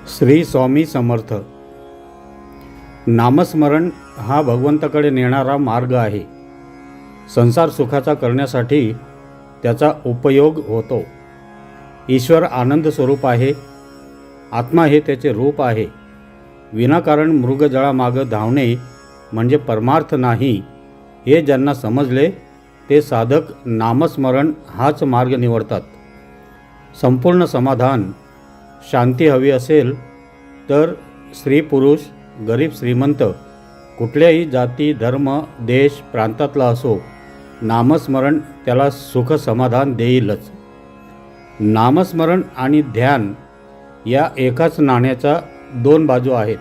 श्री स्वामी समर्थ. नामस्मरण हा भगवंताकडे नेणारा मार्ग आहे. संसार सुखाचा करण्यासाठी त्याचा उपयोग होतो. ईश्वर आनंद स्वरूप आहे. आत्मा हे त्याचे रूप आहे. विनाकारण मृगजळामागं धावणे म्हणजे परमार्थ नाही हे ज्यांना समजले ते साधक नामस्मरण हाच मार्ग निवडतात. संपूर्ण समाधान शांती हवी असेल तर स्त्री पुरुष गरीब श्रीमंत कुठल्याही जाती धर्म देश प्रांतातला असो, नामस्मरण त्याला सुख समाधान देईलच. नामस्मरण आणि ध्यान या एकाच नाण्याच्या दोन बाजू आहेत.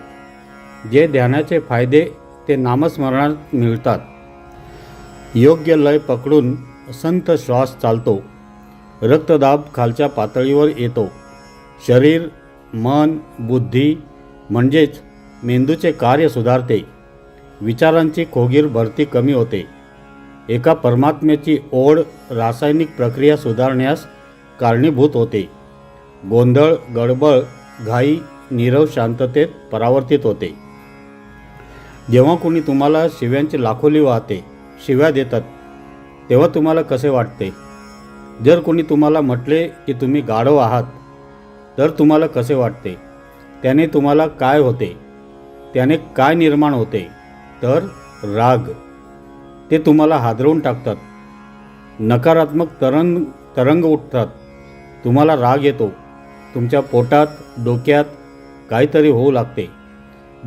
जे ध्यानाचे फायदे ते नामस्मरणात मिळतात. योग्य लय पकडून संत श्वास चालतो. रक्तदाब खालच्या पातळीवर येतो. शरीर मन बुद्धी म्हणजेच मेंदूचे कार्य सुधारते. विचारांची खोगीर भरती कमी होते. एका परमात्म्याची ओढ रासायनिक प्रक्रिया सुधारण्यास कारणीभूत होते. गोंधळ गडबड घाई नीरव शांततेत परावर्तित होते. जेव्हा कोणी तुम्हाला शिव्यांची लाखोली वाहते, शिव्या देतात, तेव्हा तुम्हाला कसे वाटते? जर कोणी तुम्हाला म्हटले की तुम्ही गाढव आहात तर तुम्हाला कसे वाटते? त्याने तुम्हाला काय होते? त्याने काय निर्माण होते? तर राग. ते तुम्हाला हादरवून टाकतात. नकारात्मक तरंग उठतात. तुम्हाला राग येतो. तुमच्या पोटात डोक्यात काहीतरी होऊ लागते.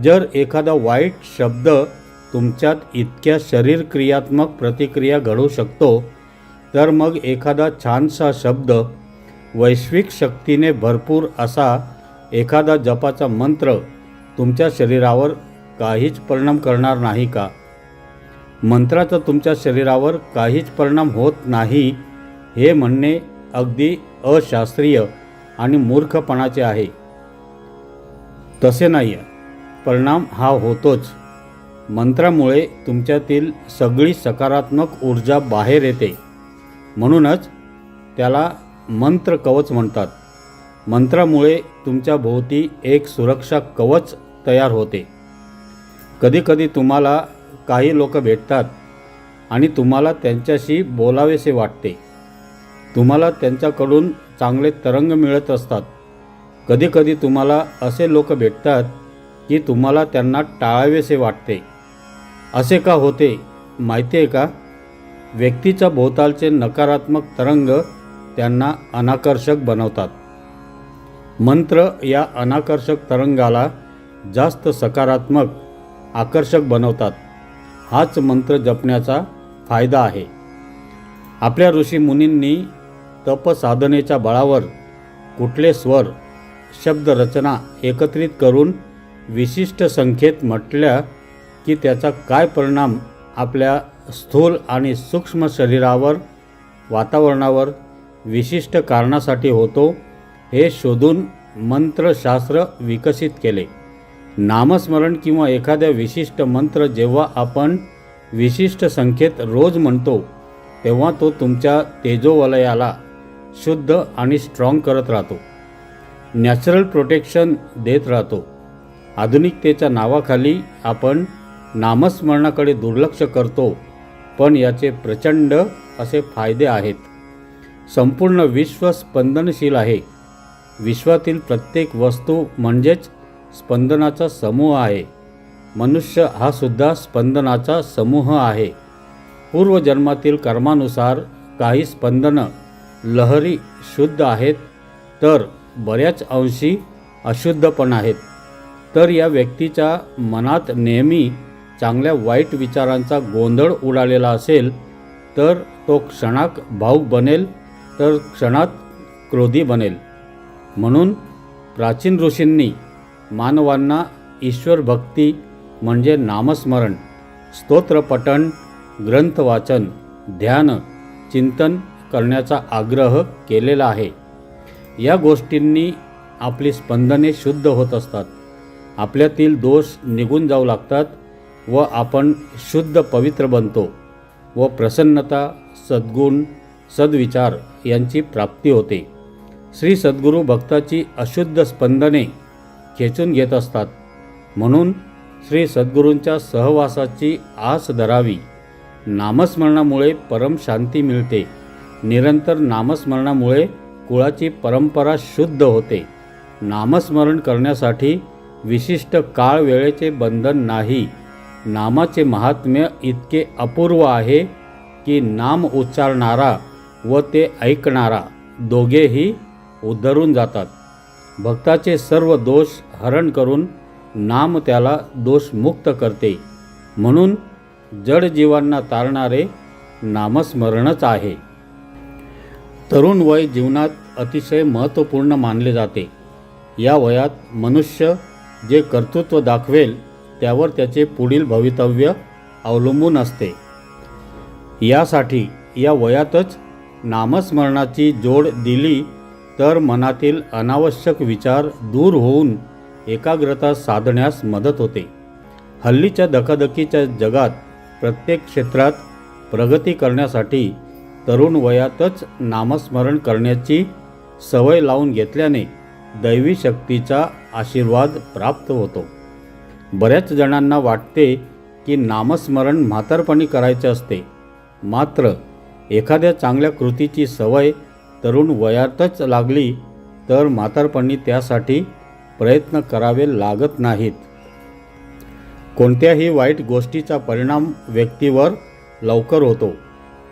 जर एखादा वाईट शब्द तुमच्यात इतक्या शरीर क्रियात्मक प्रतिक्रिया घडवू शकतो तर मग एखादा छानसा शब्द वैश्विक शक्तीने भरपूर असा एखादा जपाचा मंत्र तुमच्या शरीरावर काहीच परिणाम करणार नाही का? मंत्राचा तुमच्या शरीरावर काहीच परिणाम होत नाही हे म्हणणे अगदी अशास्त्रीय आणि मूर्खपणाचे आहे. तसे नाही. परिणाम हा होतोच. मंत्रामुळे तुमच्यातील सगळी सकारात्मक ऊर्जा बाहेर येते. म्हणूनच त्याला मंत्र कवच म्हणतात. मंत्रामुळे तुमच्या भोवती एक सुरक्षा कवच तयार होते. कधीकधी तुम्हाला काही लोक भेटतात आणि तुम्हाला त्यांच्याशी बोलावेसे वाटते. तुम्हाला त्यांच्याकडून चांगले तरंग मिळत असतात. कधीकधी तुम्हाला असे लोक भेटतात की तुम्हाला त्यांना टाळावेसे वाटते. असे का होते माहिती आहे का? व्यक्तीच्या भोवतालचे नकारात्मक तरंग त्यांना अनाकर्षक बनवतात. मंत्र या अनाकर्षक तरंगाला जास्त सकारात्मक आकर्षक बनवतात. हाच मंत्र जपण्याचा फायदा आहे. आपल्या ऋषीमुनींनी तपसाधनेच्या बळावर कुठले स्वर शब्दरचना एकत्रित करून विशिष्ट संख्येत म्हटल्या की त्याचा काय परिणाम आपल्या स्थूल आणि सूक्ष्म शरीरावर वातावरणावर विशिष्ट कारणासाठी होतो हे शोधून मंत्रशास्त्र विकसित केले. नामस्मरण किंवा एखाद्या विशिष्ट मंत्र जेव्हा आपण विशिष्ट संख्येत रोज म्हणतो तेव्हा तो तुमच्या तेजोवलयाला शुद्ध आणि स्ट्रॉंग करत राहतो. नॅचरल प्रोटेक्शन देत राहतो. आधुनिकतेच्या नावाखाली आपण नामस्मरणाकडे दुर्लक्ष करतो, पण याचे प्रचंड असे फायदे आहेत. संपूर्ण विश्व स्पंदनशील आहे. विश्वातील प्रत्येक वस्तू म्हणजेच स्पंदनाचा समूह आहे. मनुष्य हा सुद्धा स्पंदनाचा समूह आहे. पूर्वजन्मातील कर्मानुसार काही स्पंदनं लहरी शुद्ध आहेत तर बऱ्याच अंशी अशुद्ध पण आहेत. तर या व्यक्तीच्या मनात नेहमी चांगल्या वाईट विचारांचा गोंधळ उडालेला असेल तर तो क्षणात भावुक बनेल तर क्षणात क्रोधी बनेल. म्हणून प्राचीन ऋषींनी मानवांना ईश्वर भक्ती म्हणजे नामस्मरण, स्तोत्रपठण, ग्रंथवाचन, ध्यान, चिंतन करण्याचा आग्रह केलेला आहे. या गोष्टींनी आपली स्पंदने शुद्ध होत असतात. आपल्यातील दोष निघून जाऊ लागतात व आपण शुद्ध पवित्र बनतो व प्रसन्नता सद्गुण सद्विचार यांची प्राप्ती होते. श्री सद्गुरू भक्ताची अशुद्ध स्पंदने खेचून घेत असतात. म्हणून श्री सद्गुरूंच्या सहवासाची आस धरावी. नामस्मरणामुळे परमशांती मिळते. निरंतर नामस्मरणामुळे कुळाची परंपरा शुद्ध होते. नामस्मरण करण्यासाठी विशिष्ट काळ वेळेचे बंधन नाही. नामाचे महात्म्य इतके अपूर्व आहे की नाम उच्चारणारा व ते ऐकणारा दोघेही उद्धरून जातात. भक्ताचे सर्व दोष हरण करून नाम त्याला दोषमुक्त करते. म्हणून जड जीवांना तारणारे नामस्मरणच आहे. तरुण वय जीवनात अतिशय महत्त्वपूर्ण मानले जाते. या वयात मनुष्य जे कर्तृत्व दाखवेल त्यावर त्याचे पुढील भवितव्य अवलंबून असते. यासाठी या वयातच नामस्मरणाची जोड दिली तर मनातील अनावश्यक विचार दूर होऊन एकाग्रता साधण्यास मदत होते. हल्लीच्या धकाधकीच्या जगात प्रत्येक क्षेत्रात प्रगती करण्यासाठी तरुण वयातच नामस्मरण करण्याची सवय लावून घेतल्याने दैवी शक्तीचा आशीर्वाद प्राप्त होतो. बऱ्याच जणांना वाटते की नामस्मरण म्हातारपणी करायचे असते. मात्र एखाद्या चांगल्या कृतीची सवय तरुण वयातच लागली तर म्हातारपणी त्यासाठी प्रयत्न करावे लागत नाहीत. कोणत्याही वाईट गोष्टीचा परिणाम व्यक्तीवर लवकर होतो.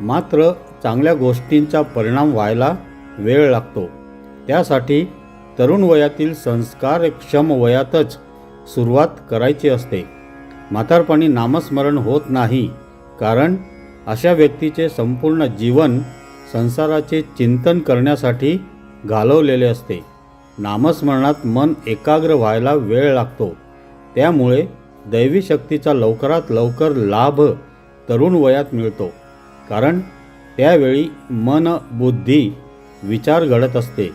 मात्र चांगल्या गोष्टींचा परिणाम व्हायला वेळ लागतो. त्यासाठी तरुण वयातील संस्कारक्षम वयातच सुरुवात करायची असते. म्हातारपणी नामस्मरण होत नाही, कारण अशा व्यक्तीचे संपूर्ण जीवन संसाराचे चिंतन करण्यासाठी घालवलेले असते. नामस्मरणात मन एकाग्र व्हायला वेळ लागतो. त्यामुळे दैवी शक्तीचा लवकरात लवकर लाभ तरुण वयात मिळतो. कारण त्यावेळी मन, बुद्धी, विचार घडत असते.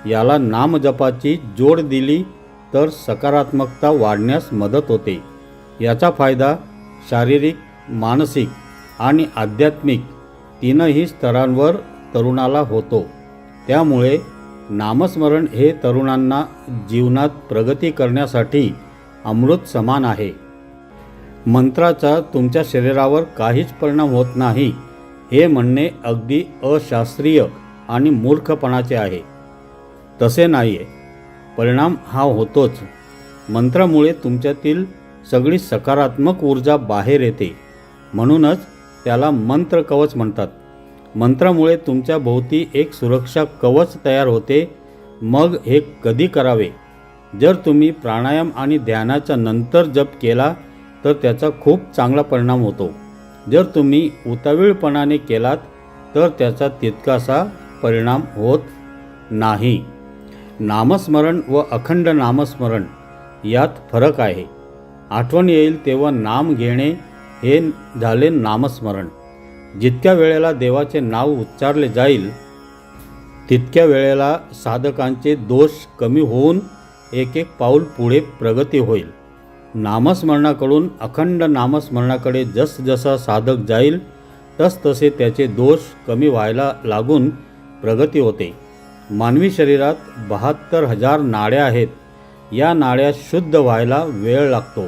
याला नामजपाची जोड दिली तर सकारात्मकता वाढण्यास मदत होते. याचा फायदा शारीरिक, मानसिक आणि आध्यात्मिक तीनही स्तरांवर तरुणाला होतो. त्यामुळे नामस्मरण हे तरुणांना जीवनात प्रगती करण्यासाठी अमृत समान आहे. मंत्राचा तुमच्या शरीरावर काहीच परिणाम होत नाही हे म्हणणे अगदी अशास्त्रीय आणि मूर्खपणाचे आहे. तसे नाही आहे. परिणाम हा होतोच. मंत्रामुळे तुमच्यातील सगळी सकारात्मक ऊर्जा बाहेर येते. म्हणूनच त्याला मंत्र कवच म्हणतात. मंत्रामुळे तुमच्या भोवती एक सुरक्षा कवच तयार होते. मग हे कधी करावे? जर तुम्ही प्राणायाम आणि ध्यानाच्या नंतर जप केला तर त्याचा खूप चांगला परिणाम होतो. जर तुम्ही उतावीळपणाने केलात तर त्याचा तितकासा परिणाम होत नाही. नामस्मरण व अखंड नामस्मरण यात फरक आहे. आठवण येईल तेव्हा नाम घेणे हे झाले नामस्मरण. जितक्या वेळेला देवाचे नाव उच्चारले जाईल तितक्या वेळेला साधकांचे दोष कमी होऊन एक एक पाऊल पुढे प्रगती होईल. नामस्मरणाकडून अखंड नामस्मरणाकडे जसजसा साधक जाईल तसतसे त्याचे दोष कमी व्हायला लागून प्रगती होते. मानवी शरीरात 72,000 नाड्या आहेत. या नाड्या शुद्ध व्हायला वेळ लागतो.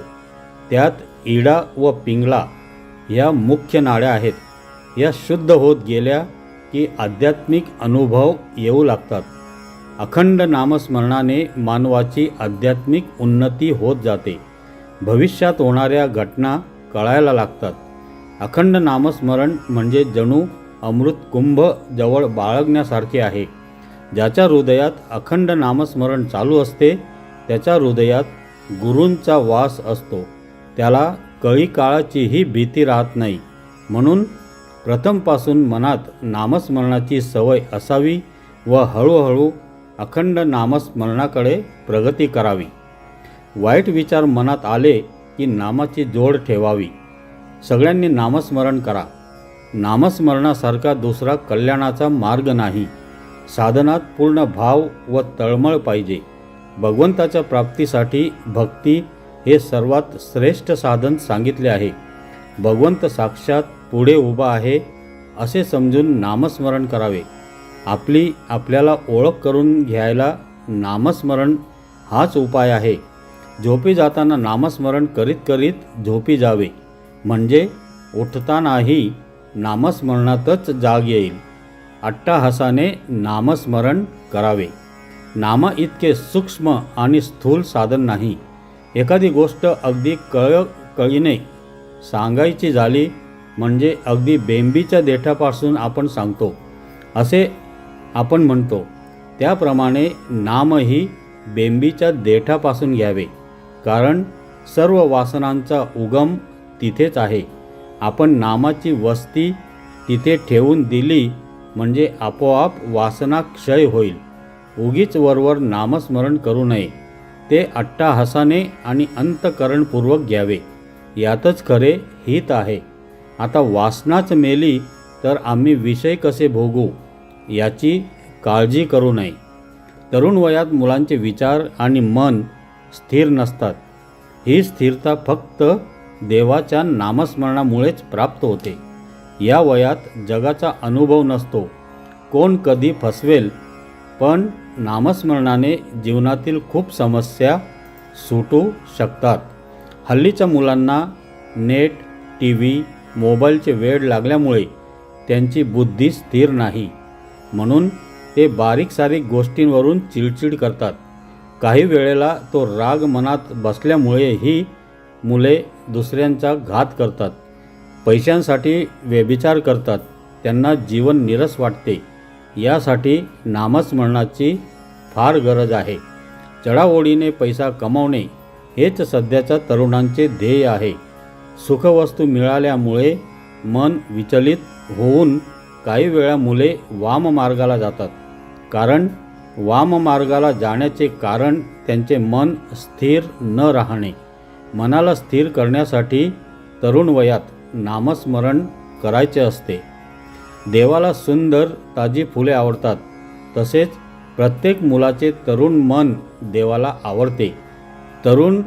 त्यात इडा व पिंगला ह्या मुख्य नाड्या आहेत. या शुद्ध होत गेल्या की आध्यात्मिक अनुभव येऊ लागतात. अखंड नामस्मरणाने मानवाची आध्यात्मिक उन्नती होत जाते. भविष्यात होणाऱ्या घटना कळायला लागतात. अखंड नामस्मरण म्हणजे जणू अमृत कुंभ जवळ बाळगण्यासारखे आहे. ज्याच्या हृदयात अखंड नामस्मरण चालू असते त्याच्या हृदयात गुरूंचा वास असतो. त्याला कळी काळाचीही भीती राहत नाही. म्हणून प्रथमपासून मनात नामस्मरणाची सवय असावी व हळूहळू अखंड नामस्मरणाकडे प्रगती करावी. वाईट विचार मनात आले की नामाची जोड ठेवावी. सगळ्यांनी नामस्मरण करा. नामस्मरणासारखा दुसरा कल्याणाचा मार्ग नाही. साधनात पूर्ण भाव व तळमळ पाहिजे. भगवंताच्या प्राप्तीसाठी भक्ती हे सर्वात श्रेष्ठ साधन सांगितले आहे. भगवंत साक्षात पुढे उभा आहे असे समजून नामस्मरण करावे. आपल्याला ओळख करून घ्यायला नामस्मरण हाच उपाय आहे. झोपी जाताना नामस्मरण करीत करीत झोपी जावे, म्हणजे उठतानाही नामस्मरणातच जाग येईल. अट्टाहासाने नामस्मरण करावे. नामा इतके सूक्ष्म आणि स्थूल साधन नाही. एखादी गोष्ट अगदी कळकळीने सांगायची झाली म्हणजे अगदी बेंबीच्या देठापासून आपण सांगतो असे आपण म्हणतो. त्याप्रमाणे नामही बेंबीच्या देठापासून घ्यावे, कारण सर्व वासनांचा उगम तिथेच आहे. आपण नामाची वस्ती तिथे ठेवून दिली म्हणजे आपोआप वासना क्षय होईल. उगीच वरवर नामस्मरण करू नये. ते अट्टाहासाने आणि अंतःकरणपूर्वक घ्यावे. यातच खरे हित आहे. आता वासनाच मेली तर आम्ही विषय कसे भोगू याची काळजी करू नये. तरुण वयात मुलांचे विचार आणि मन स्थिर नसतात. ही स्थिरता फक्त देवाच्या नामस्मरणामुळेच प्राप्त होते. या वयात जगाचा अनुभव नसतो. कोण कधी फसवेल, पण नामस्मरणाने जीवनातील खूप समस्या सुटू शकतात. हल्लीच्या मुलांना नेट, टी व्ही, मोबाईलचे वेड लागल्यामुळे त्यांची बुद्धी स्थिर नाही. म्हणून ते बारीक सारीक गोष्टींवरून चिडचिड करतात. काही वेळेला तो राग मनात बसल्यामुळे ही मुले दुसऱ्यांचा घात करतात. पैशांसाठी व्यभिचार करतात. त्यांना जीवन नीरस वाटते. यासाठी नामस्मरणाची फार गरज आहे. चढाओढीने पैसा कमावणे हेच सध्याच्या तरुणांचे ध्येय आहे. सुखवस्तू मिळाल्यामुळे मन विचलित होऊन काही वेळा मुले वाममार्गाला जातात. कारण वाममार्गाला जाण्याचे कारण त्यांचे मन स्थिर न राहणे. मनाला स्थिर करण्यासाठी तरुण वयात नामस्मरण करायचे असते. देवाला सुंदर ताजी फुले आवडतात, तसेच प्रत्येक मुलाचे तरुण मन देवाला आवडते. तरुण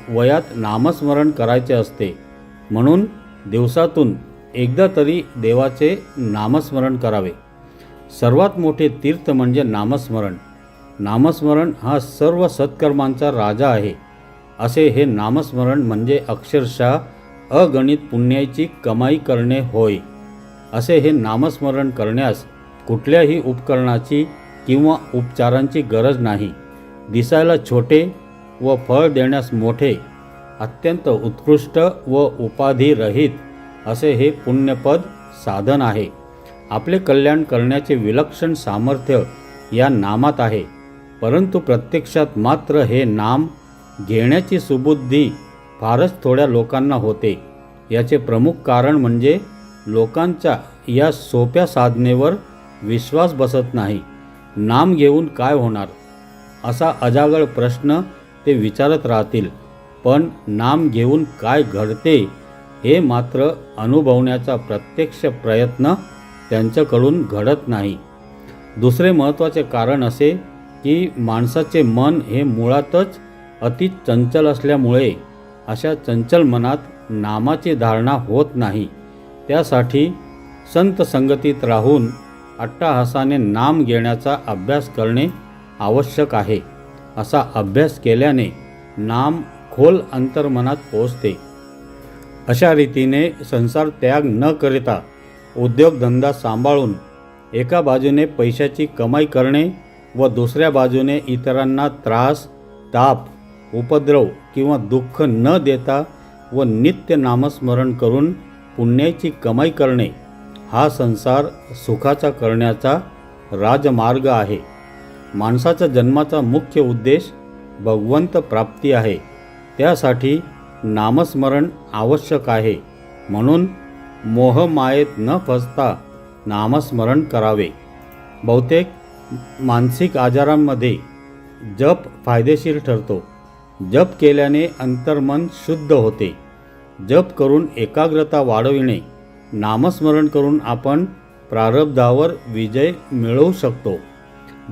वयात नामस्मरण करायचे असते, म्हणून दिवसातून एकदा तरी देवाचे नामस्मरण करावे. सर्वात मोठे तीर्थ म्हणजे नामस्मरण. नामस्मरण हा सर्व सत्कर्मांचा राजा आहे. असे हे नामस्मरण म्हणजे अक्षरशः अगणित पुण्याची कमाई करणे होय. असे हे नामस्मरण करण्यास कुठल्याही उपकरणाची किंवा उपचारांची गरज नाही. दिसायला छोटे व फळ देण्यास मोठे, अत्यंत उत्कृष्ट व उपाधिरहित असे हे पुण्यपद साधन आहे. आपले कल्याण करण्याचे विलक्षण सामर्थ्य या नामात आहे. परंतु प्रत्यक्षात मात्र हे नाम घेण्याची सुबुद्धी फारच थोड्या लोकांना होते. याचे प्रमुख कारण म्हणजे लोकांच्या या सोप्या साधनेवर विश्वास बसत नाही. नाम घेऊन काय होणार असा अजागळ प्रश्न ते विचारत राहतील, पण नाम घेऊन काय घडते हे मात्र अनुभवण्याचा प्रत्यक्ष प्रयत्न त्यांच्याकडून घडत नाही. दुसरे महत्त्वाचे कारण असे की माणसाचे मन हे मुळातच अति चंचल असल्यामुळे अशा चंचल मनात नामाची धारणा होत नाही. त्यासाठी संत संगतीत राहून अट्टाहासाने नाम घेण्याचा अभ्यास करणे आवश्यक आहे. असा अभ्यास केल्याने नाम खोल अंतर्मनात पोचते. अशा रीतीने संसार त्याग न करता उद्योगधंदा सांभाळून एका बाजूने पैशाची कमाई करणे व दुसऱ्या बाजूने इतरांना त्रास, ताप, उपद्रव किंवा दुःख न देता व नित्य नामस्मरण करून पुण्याची कमाई करणे हा संसार सुखाचा करण्याचा राजमार्ग आहे. माणसाचा जन्माचा मुख्य उद्देश भगवंत प्राप्ती आहे. त्यासाठी नामस्मरण आवश्यक आहे. म्हणून मोहमायेत न फसता नामस्मरण करावे. बहुतेक मानसिक आजारांमध्ये जप फायदेशीर ठरतो. जप केल्याने अंतर्मन शुद्ध होते. जप करून एकाग्रता वाढविणे, नामस्मरण करून आपण प्रारब्धावर विजय मिळवू शकतो.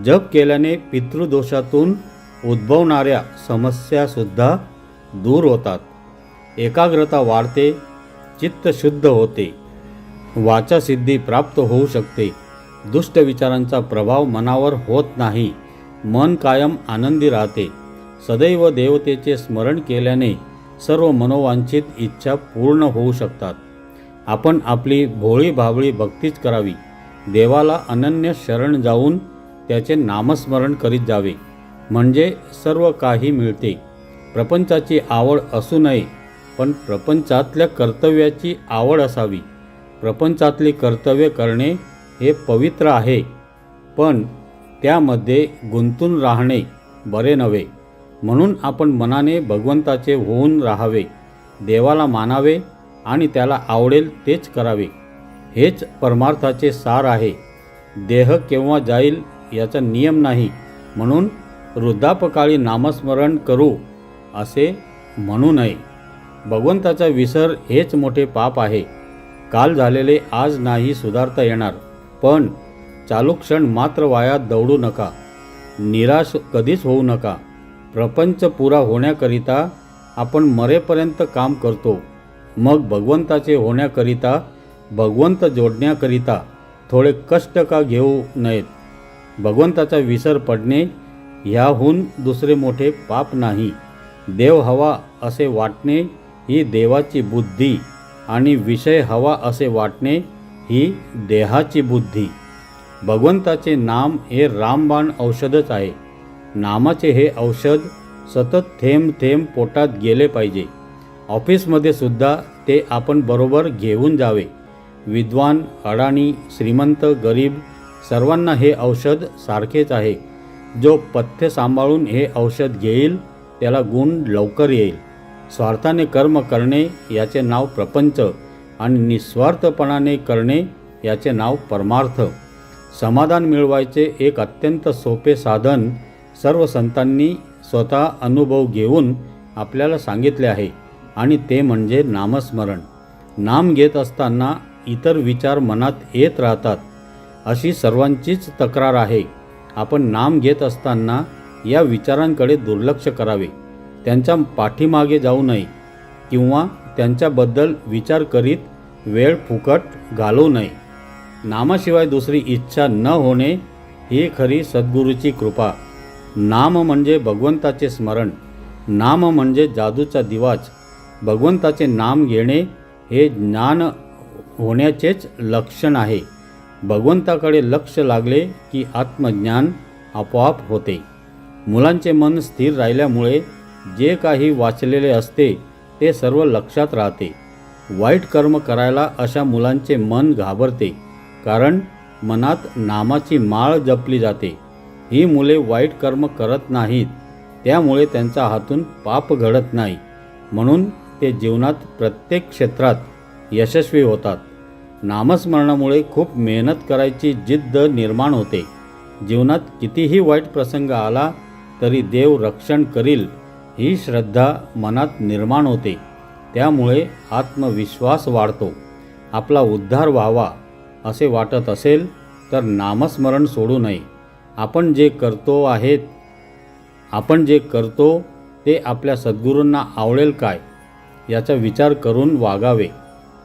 जप केल्याने पितृदोषातून उद्भवणाऱ्या समस्यासुद्धा दूर होतात. एकाग्रता वाढते, चित्त शुद्ध होते, वाचासिद्धी प्राप्त होऊ शकते. दुष्ट विचारांचा प्रभाव मनावर होत नाही. मन कायम आनंदी राहते. सदैव देवतेचे स्मरण केल्याने सर्व मनोवांछित इच्छा पूर्ण होऊ शकतात. आपण आपली भोळी भावळी भक्तीच करावी. देवाला अनन्य शरण जाऊन त्याचे नामस्मरण करीत जावे, म्हणजे सर्व काही मिळते. प्रपंचाची आवड असू नये, पण प्रपंचातल्या कर्तव्याची आवड असावी. प्रपंचातली कर्तव्य करणे हे पवित्र आहे, पण त्यामध्ये गुंतून राहणे बरे नव्हे. म्हणून आपण मनाने भगवंताचे होऊन राहावे, देवाला मानावे आणि त्याला आवडेल तेच करावे. हेच परमार्थाचे सार आहे. देह केव्हा जाईल याचा नियम नाही, म्हणून वृद्धापकाळी नामस्मरण करू असे म्हणू नये. भगवंताचा विसर हेच मोठे पाप आहे. काल झालेले आज नाही सुधारता येणार, पण चालू क्षण मात्र वाया दौडू नका. निराश कधीच होऊ नका. प्रपंच पुरा होण्याकरिता आपण मरेपर्यंत काम करतो. मग भगवंताचे होण्याकरिता, भगवंत जोडण्याकरिता थोडे कष्ट का घेऊ नयेत? भगवंताचा विसर पडणे ह्याहून दुसरे मोठे पाप नाही. देव हवा असे वाटणे ही देवाची बुद्धी आणि विषय हवा असे वाटणे ही देहाची बुद्धी. भगवंताचे नाम हे रामबाण औषधच आहे. नामाचे हे औषध सतत थेंब थेंब पोटात गेले पाहिजे. ऑफिसमध्ये सुद्धा ते आपण बरोबर घेऊन जावे. विद्वान, अडाणी, श्रीमंत, गरीब सर्वांना हे औषध सारखेच आहे. जो पथ्य सांभाळून हे औषध घेईल त्याला गुण लवकर येईल. स्वार्थाने कर्म करणे याचे नाव प्रपंच आणि निस्वार्थपणाने करणे याचे नाव परमार्थ. समाधान मिळवायचे एक अत्यंत सोपे साधन सर्व संतांनी स्वतः अनुभव घेऊन आपल्याला सांगितले आहे, आणि ते म्हणजे नामस्मरण. नाम घेत असताना इतर विचार मनात येत राहतात, अशी सर्वांचीच तक्रार आहे. आपण नाम घेत असताना या विचारांकडे दुर्लक्ष करावे. त्यांच्या पाठीमागे जाऊ नये किंवा त्यांच्याबद्दल विचार करीत वेळ फुकट घालवू नये. नामाशिवाय दुसरी इच्छा न होणे ही खरी सद्गुरूची कृपा. नाम म्हणजे भगवंताचे स्मरण. नाम म्हणजे जादूचा दिवाच. भगवंताचे नाम घेणे हे ज्ञान होण्याचेच लक्षण आहे. भगवंताकडे लक्ष लागले की आत्मज्ञान आपोआप होते. मुलांचे मन स्थिर राहिल्यामुळे जे काही वाचलेले असते ते सर्व लक्षात राहते. वाईट कर्म करायला अशा मुलांचे मन घाबरते, कारण मनात नामाची माळ जपली जाते. ही मुले वाईट कर्म करत नाहीत, त्यामुळे त्यांच्या हातून पाप घडत नाही. म्हणून ते जीवनात प्रत्येक क्षेत्रात यशस्वी होतात. नामस्मरणामुळे खूप मेहनत करायची जिद्द निर्माण होते. जीवनात कितीही वाईट प्रसंग आला तरी देव रक्षण करील ही श्रद्धा मनात निर्माण होते. त्यामुळे आत्मविश्वास वाढतो. आपला उद्धार व्हावा असे वाटत असेल तर नामस्मरण सोडू नये. आपण जे करतो ते आपल्या सद्गुरूंना आवडेल काय याचा विचार करून वागावे.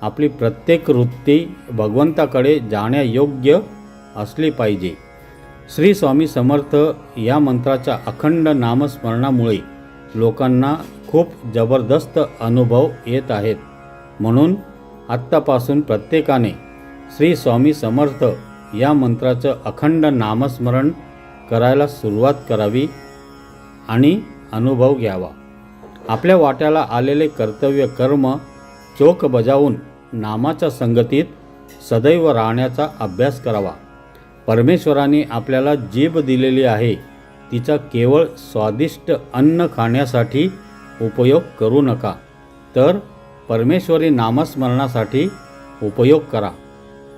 आपली प्रत्येक वृत्ती भगवंताकडे जाण्यायोग्य असली पाहिजे. श्री स्वामी समर्थ या मंत्राच्या अखंड नामस्मरणामुळे लोकांना खूप जबरदस्त अनुभव येत आहेत. म्हणून आत्तापासून प्रत्येकाने श्री स्वामी समर्थ या मंत्राचं अखंड नामस्मरण करायला सुरुवात करावी आणि अनुभव घ्यावा. आपल्या वाट्याला आलेले कर्तव्य कर्म चोख बजावून नामाच्या संगतीत सदैव राहण्याचा अभ्यास करावा. परमेश्वराने आपल्याला जीभ दिलेली आहे, तिचा केवळ स्वादिष्ट अन्न खाण्यासाठी उपयोग करू नका, तर परमेश्वरी नामस्मरणासाठी उपयोग करा.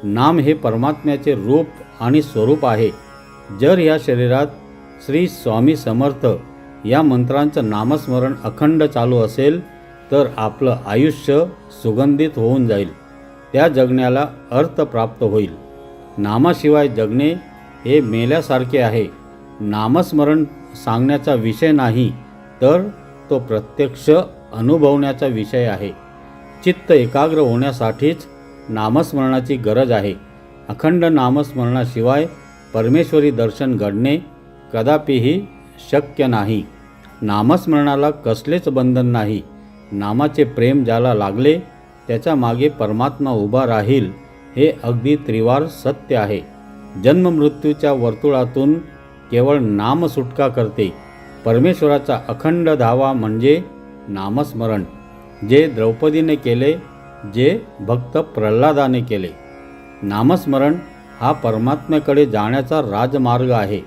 नाम हे परमात्म्याचे रूप आणि स्वरूप आहे. जर या शरीरात श्री स्वामी समर्थ या मंत्रांचं नामस्मरण अखंड चालू असेल तर आपलं आयुष्य सुगंधित होऊन जाईल. त्या जगण्याला अर्थ प्राप्त होईल. नामाशिवाय जगणे हे मेल्यासारखे आहे. नामस्मरण सांगण्याचा विषय नाही, तर तो प्रत्यक्ष अनुभवण्याचा विषय आहे. चित्त एकाग्र होण्यासाठीच नामस्मरणाची गरज आहे. अखंड नामस्मरणाशिवाय परमेश्वरी दर्शन घडणे कदापिही शक्य नाही. नामस्मरणाला कसलेच बंधन नाही. नामाचे प्रेम ज्याला लागले त्याच्या मागे परमात्मा उभा राहील हे अगदी त्रिवार सत्य आहे. जन्ममृत्यूच्या वर्तुळातून केवळ नाम सुटका करते. परमेश्वराचा अखंड धावा म्हणजे नामस्मरण, जे द्रौपदीने केले, जे भक्त प्रल्हादाने केले. नामस्मरण हा परमात्म्याकडे जाण्याचा राजमार्ग आहे.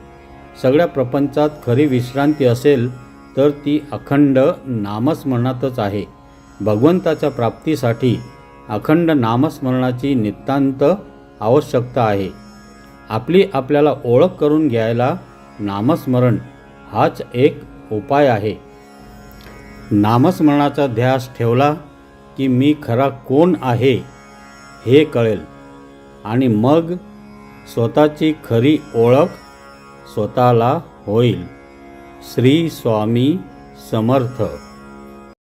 सगळ्या प्रपंचात खरी विश्रांती असेल तर ती अखंड नामस्मरणातच आहे. भगवंताच्या प्राप्तीसाठी अखंड नामस्मरणाची नितांत आवश्यकता आहे. आपली आपल्याला ओळख करून घ्यायला नामस्मरण हाच एक उपाय आहे. नामस्मरणाचा ध्यास ठेवला की मी खरा कोण आहे हे कळेल आणि मग स्वतःची खरी ओळख स्वतःला होईल. श्री स्वामी समर्थ.